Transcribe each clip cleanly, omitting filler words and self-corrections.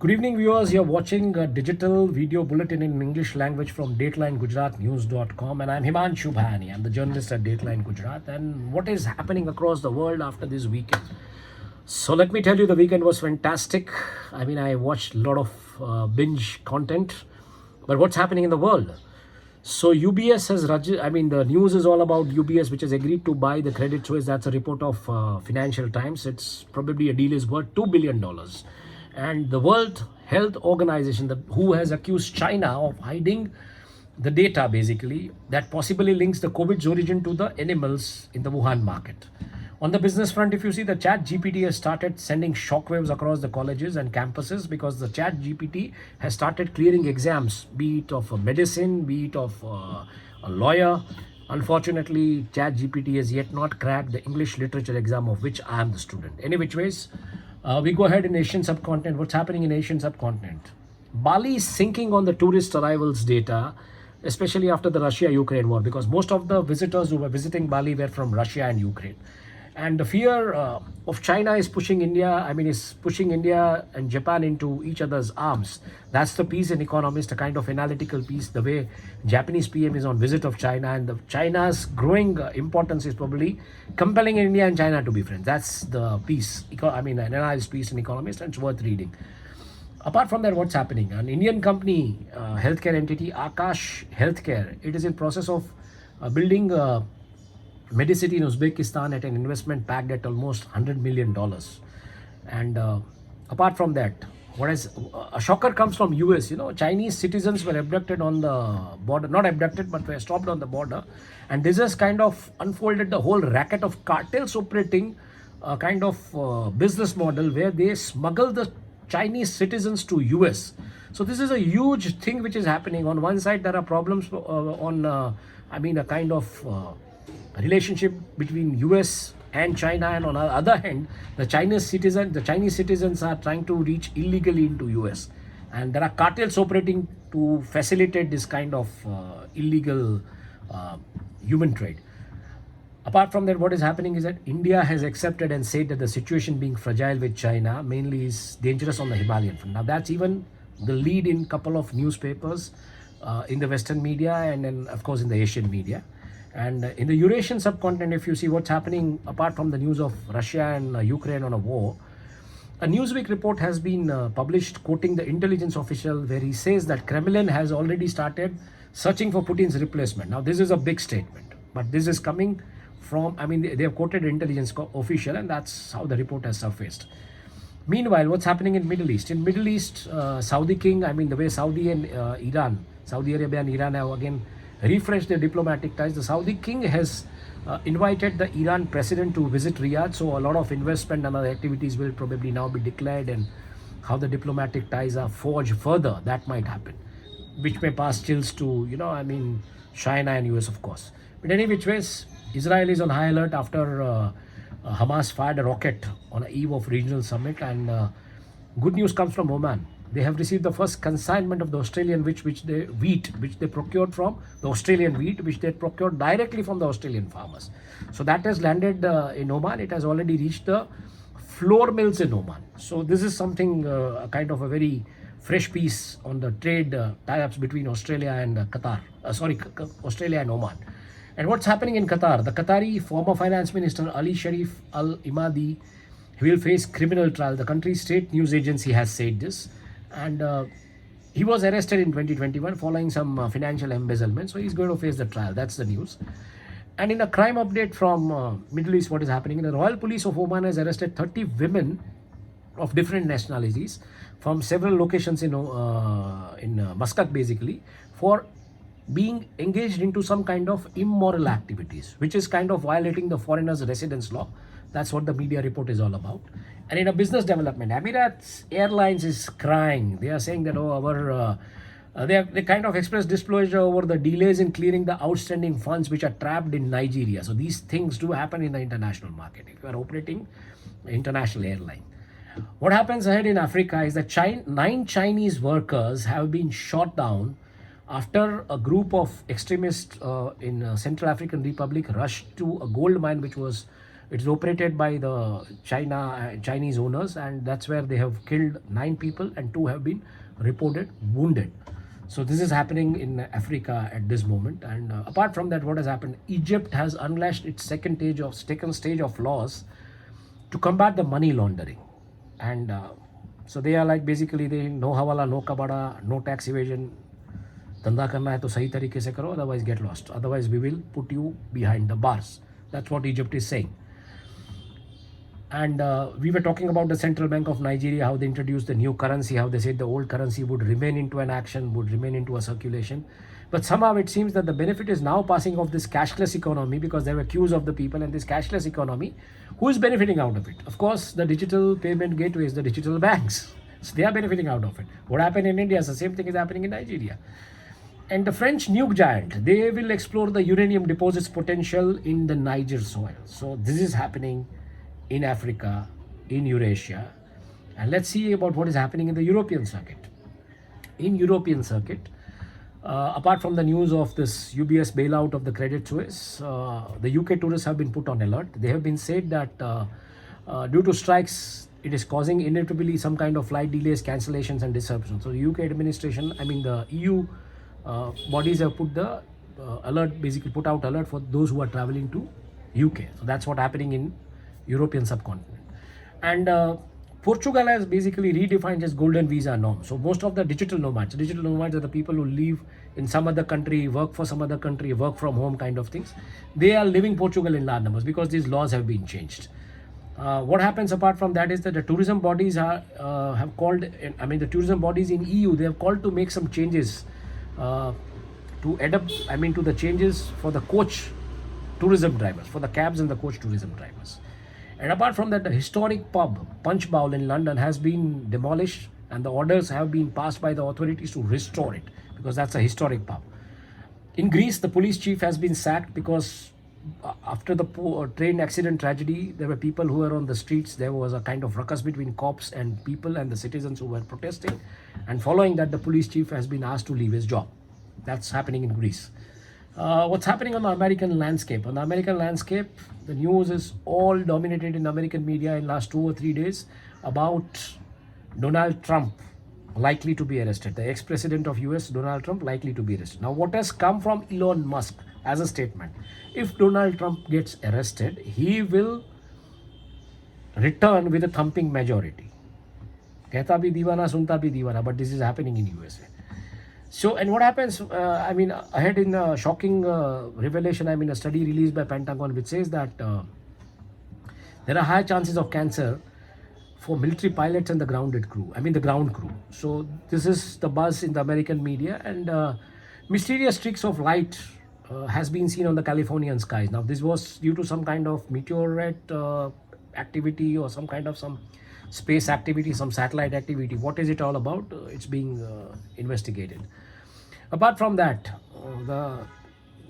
Good evening, viewers. You're watching a digital video bulletin in English language from datelinegujaratnews.com, and I'm HimanshuBhayani. I'm the journalist at Dateline Gujarat. And what is happening across the world after this weekend? So let me tell you, the weekend was fantastic. I mean, I watched a lot of binge content, but what's happening in the world? So UBS has, the news is all about UBS, which has agreed to buy the Credit Suisse. That's a report of Financial Times. It's probably a deal is worth $2 billion. And the World Health Organization, who has accused China of hiding the data, basically, that possibly links the COVID's origin to the animals in the Wuhan market. On the business front, if you see, the Chat GPT has started sending shockwaves across the colleges and campuses because the Chat GPT has started clearing exams, be it of a medicine, be it of a lawyer. Unfortunately, Chat GPT has yet not cracked the English literature exam, of which I am the student. Any which ways, we go ahead in Asian subcontinent. What's happening in Asian subcontinent? Bali is sinking on the tourist arrivals data, especially after the Russia-Ukraine war, because most of the visitors who were visiting Bali were from Russia and Ukraine. And the fear of China is pushing India, is pushing India and Japan into each other's arms. That's the piece in Economist, a kind of analytical piece, the way Japanese PM is on visit of China, and China's growing importance is probably compelling India and China to be friends. That's the piece, an analyzed piece in Economist, and it's worth reading. Apart from that, what's happening? An Indian company, healthcare entity, Akash Healthcare, it is in process of building Medicity in Uzbekistan at an investment packed at almost $100 million. And apart from that, what is a shocker comes from US. Chinese citizens were abducted on the border, not abducted, but were stopped on the border. And this has kind of unfolded the whole racket of cartels operating a kind of business model where they smuggle the Chinese citizens to US. So this is a huge thing which is happening. On one side, there are problems a kind of relationship between US and China, and on the other hand, the Chinese citizens are trying to reach illegally into US, and there are cartels operating to facilitate this kind of illegal human trade. Apart from that, what is happening is that India has accepted and said that the situation being fragile with China mainly is dangerous on the Himalayan front. Now that's even the lead in couple of newspapers in the Western media, and then of course in the Asian media. And in the Eurasian subcontinent, if you see what's happening, apart from the news of Russia and Ukraine on a war, a Newsweek report has been published quoting the intelligence official where he says that Kremlin has already started searching for Putin's replacement. Now, this is a big statement, but this is coming from, they have quoted intelligence official, and that's how the report has surfaced. Meanwhile, what's happening in Middle East? In Middle East, Saudi king, the way Saudi Arabia and Iran have again refresh their diplomatic ties. The Saudi king has invited the Iran president to visit Riyadh, so a lot of investment and other activities will probably now be declared, and how the diplomatic ties are forged further, that might happen, which may pass chills to, China and US, of course. But any which ways, Israel is on high alert after Hamas fired a rocket on the eve of regional summit, and good news comes from Oman. They have received the first consignment of the Australian wheat, which they procured from the Australian wheat, which they procured directly from the Australian farmers. So that has landed in Oman. It has already reached the flour mills in Oman. So this is something, kind of a very fresh piece on the trade tie-ups between Australia and Qatar. Australia and Oman. And what's happening in Qatar? The Qatari former finance minister Ali Sharif Al Imadi will face criminal trial. The country's state news agency has said this. And he was arrested in 2021 following some financial embezzlement. So he's going to face the trial. That's the news. And in a crime update from Middle East, what is happening? The Royal Police of Oman has arrested 30 women of different nationalities from several locations in Muscat, basically, for being engaged into some kind of immoral activities, which is kind of violating the foreigners' residence law. That's what the media report is all about. And in a business development, Emirates Airlines is crying. They are saying that, they kind of expressed displeasure over the delays in clearing the outstanding funds which are trapped in Nigeria. So these things do happen in the international market if you are operating an international airline. What happens ahead in Africa is that 9 Chinese workers have been shot down after a group of extremists in Central African Republic rushed to a gold mine which was It's operated by the Chinese owners, and that's where they have killed 9 people and 2 have been reported wounded. So this is happening in Africa at this moment. And apart from that, what has happened? Egypt has unleashed its second stage of laws to combat the money laundering. And so they are like basically they no hawala, no kabada, no tax evasion. धंधा करना है तो सही तरीके से करो, otherwise get lost. Otherwise we will put you behind the bars. That's what Egypt is saying. And we were talking about the Central Bank of Nigeria, how they introduced the new currency, how they said the old currency would remain into an action, would remain into a circulation. But somehow it seems that the benefit is now passing off this cashless economy, because there were queues of the people, and this cashless economy, who is benefiting out of it? Of course, the digital payment gateways, the digital banks. So they are benefiting out of it. What happened in India, the same thing is happening in Nigeria. And the French nuke giant, they will explore the uranium deposits potential in the Niger soil. So this is happening in Africa, in Eurasia. And let's see about what is happening in the European circuit. In European circuit, apart from the news of this UBS bailout of the Credit Suisse, the UK tourists have been put on alert. They have been said that due to strikes, it is causing inevitably some kind of flight delays, cancellations and disruptions. So the UK administration, the EU bodies have put the alert, basically put out alert for those who are traveling to UK. So that's what's happening in European subcontinent. And Portugal has basically redefined its golden visa norm. So most of the digital nomads are the people who live in some other country, work for some other country, work from home kind of things. They are leaving Portugal in large numbers because these laws have been changed. What happens apart from that is that the tourism bodies have called, the tourism bodies in EU, they have called to make some changes to adapt, to the changes for the coach tourism drivers, for the cabs and the coach tourism drivers. And apart from that, the historic pub Punch Bowl in London has been demolished, and the orders have been passed by the authorities to restore it, because that's a historic pub. In Greece, the police chief has been sacked because after the train accident tragedy, there were people who were on the streets. There was a kind of ruckus between cops and people and the citizens who were protesting. And following that, the police chief has been asked to leave his job. That's happening in Greece. What's happening on the American landscape? On the American landscape, the news is all dominated in American media in last 2 or 3 days about Donald Trump likely to be arrested. The ex-president of US, Donald Trump, likely to be arrested. Now, what has come from Elon Musk as a statement? If Donald Trump gets arrested, he will return with a thumping majority. Kehta bhi deewana, sunta bhi deewana, but this is happening in USA. So, and what happens, ahead in a shocking revelation, a study released by Pentagon which says that there are high chances of cancer for military pilots and the grounded crew, the ground crew. So this is the buzz in the American media, and mysterious streaks of light has been seen on the Californian skies. Now this was due to some kind of meteorite activity or some kind of some space activity, some satellite activity. What is it all about? It's being investigated. Apart from that, the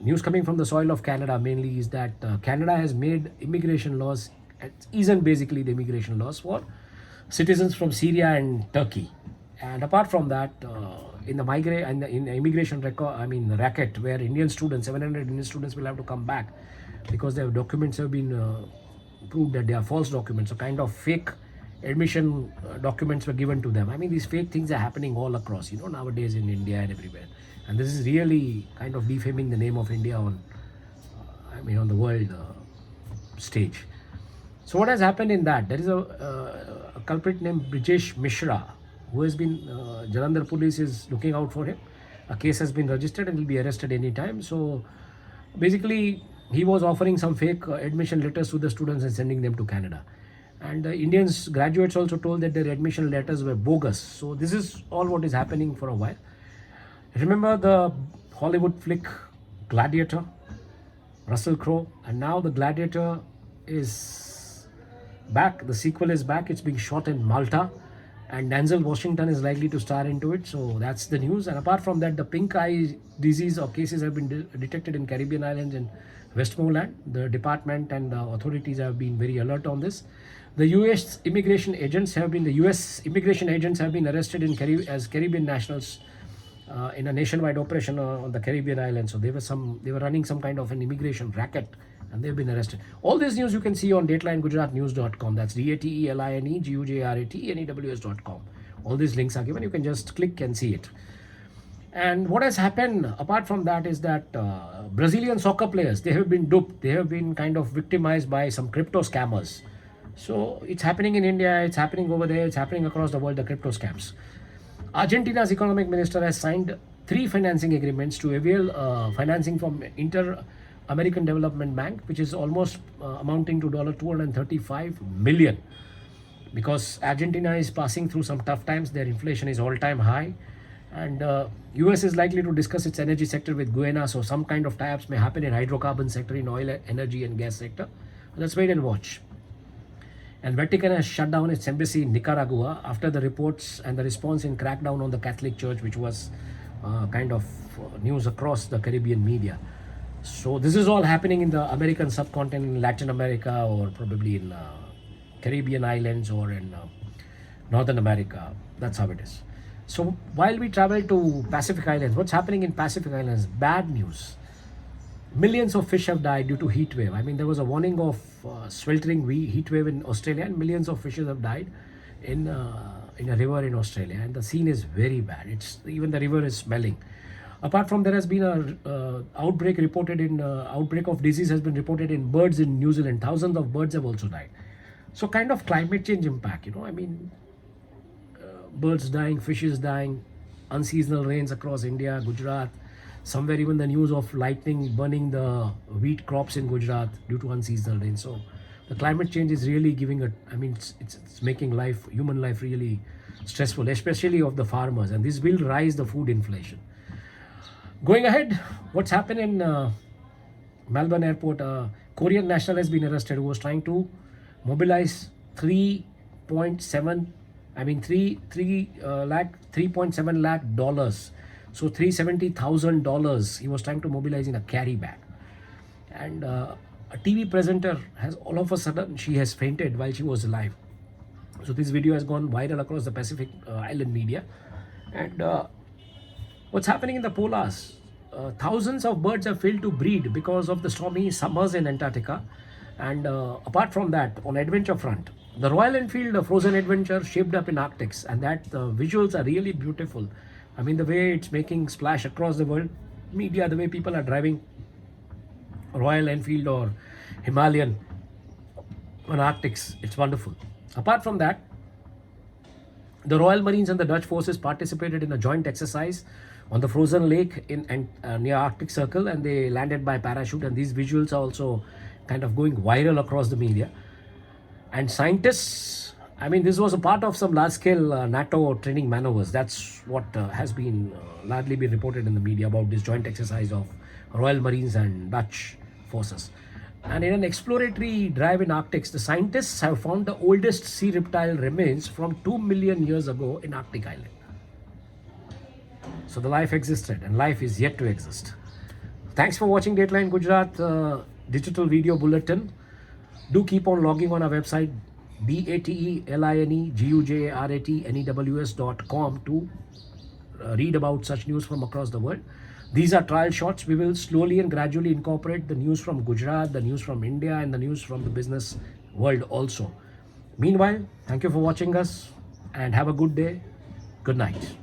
news coming from the soil of Canada mainly is that Canada has made immigration laws, isn't basically the immigration laws for citizens from Syria and Turkey. And apart from that, in the immigration racket, where Indian students, 700 Indian students will have to come back because their documents have been proved that they are false documents, so kind of fake admission documents were given to them. These fake things are happening all across, nowadays in India and everywhere. And this is really kind of defaming the name of India on the world stage. So what has happened in that? There is a culprit named Brijesh Mishra, who has been, Jalandhar police is looking out for him. A case has been registered and will be arrested anytime. So basically, he was offering some fake admission letters to the students and sending them to Canada. And Indians, graduates also told that their admission letters were bogus. So this is all what is happening for a while. Remember the Hollywood flick Gladiator, Russell Crowe, and now the Gladiator is back. The sequel is back. It's being shot in Malta, and Denzel Washington is likely to star into it. So that's the news. And apart from that, the pink eye disease or cases have been detected in Caribbean islands and Westmoreland. The department and the authorities have been very alert on this. The U.S. immigration agents have been arrested as Caribbean nationals in a nationwide operation on the Caribbean islands. So they were running some kind of an immigration racket and they've been arrested. All this news you can see on datelinegujaratnews.com. That's datelinegujaratnews.com. All these links are given. You can just click and see it. And what has happened apart from that is that Brazilian soccer players, they have been duped. They have been kind of victimized by some crypto scammers. So it's happening in India, it's happening over there, it's happening across the world, the crypto scams. Argentina's economic minister has signed 3 financing agreements to avail financing from Inter-American Development Bank, which is almost amounting to $235 million. Because Argentina is passing through some tough times, their inflation is all-time high. And US is likely to discuss its energy sector with Guyana, so some kind of tie-ups may happen in hydrocarbon sector, in oil, energy and gas sector. Let's wait and watch. And Vatican has shut down its embassy in Nicaragua after the reports and the response in crackdown on the Catholic Church, which was kind of news across the Caribbean media. So this is all happening in the American subcontinent, in Latin America, or probably in Caribbean islands, or in Northern America. That's how it is. So while we travel to Pacific Islands, what's happening in Pacific Islands? Bad news. Millions of fish have died due to heat wave. I mean, there was a warning of sweltering heat wave in Australia, and millions of fishes have died in a river in Australia, and the scene is very bad. It's even the river is smelling. Apart from, there has been a outbreak of disease has been reported in birds in New Zealand. Thousands of birds have also died. So kind of climate change impact, I mean, birds dying, fishes dying, unseasonal rains across India, Gujarat. Somewhere even the news of lightning burning the wheat crops in Gujarat due to unseasonal rain. So the climate change is really it's making human life really stressful, especially of the farmers, and this will rise the food inflation. Going ahead, what's happened in Melbourne airport? A Korean national has been arrested who was trying to mobilize 3.7 lakh dollars. So $370,000 he was trying to mobilize in a carry bag. And a TV presenter has all of a sudden, she has fainted while she was alive. So this video has gone viral across the Pacific Island media. And what's happening in the polars? Thousands of birds have failed to breed because of the stormy summers in Antarctica. And apart from that, on adventure front, the Royal Enfield Frozen Adventure shaped up in Arctics, and that the visuals are really beautiful. I mean, the way it's making splash across the world media, the way people are driving Royal Enfield or Himalayan on Arctics, it's wonderful. Apart from that, the Royal Marines and the Dutch forces participated in a joint exercise on the frozen lake near Arctic Circle, and they landed by parachute, and these visuals are also kind of going viral across the media. And scientists, I mean, this was a part of some large-scale NATO training maneuvers. That's what has been largely been reported in the media about this joint exercise of Royal Marines and Dutch forces. And in an exploratory drive in Arctic, the scientists have found the oldest sea reptile remains from 2 million years ago in Arctic Island. So the life existed, and life is yet to exist. Thanks for watching Dateline Gujarat digital video bulletin. Do keep on logging on our website datelinegujaratnews.com to read about such news from across the world. These are trial shots. We will slowly and gradually incorporate the news from Gujarat, the news from India, and the news from the business world also. Meanwhile, thank you for watching us, and have a good day. Good night.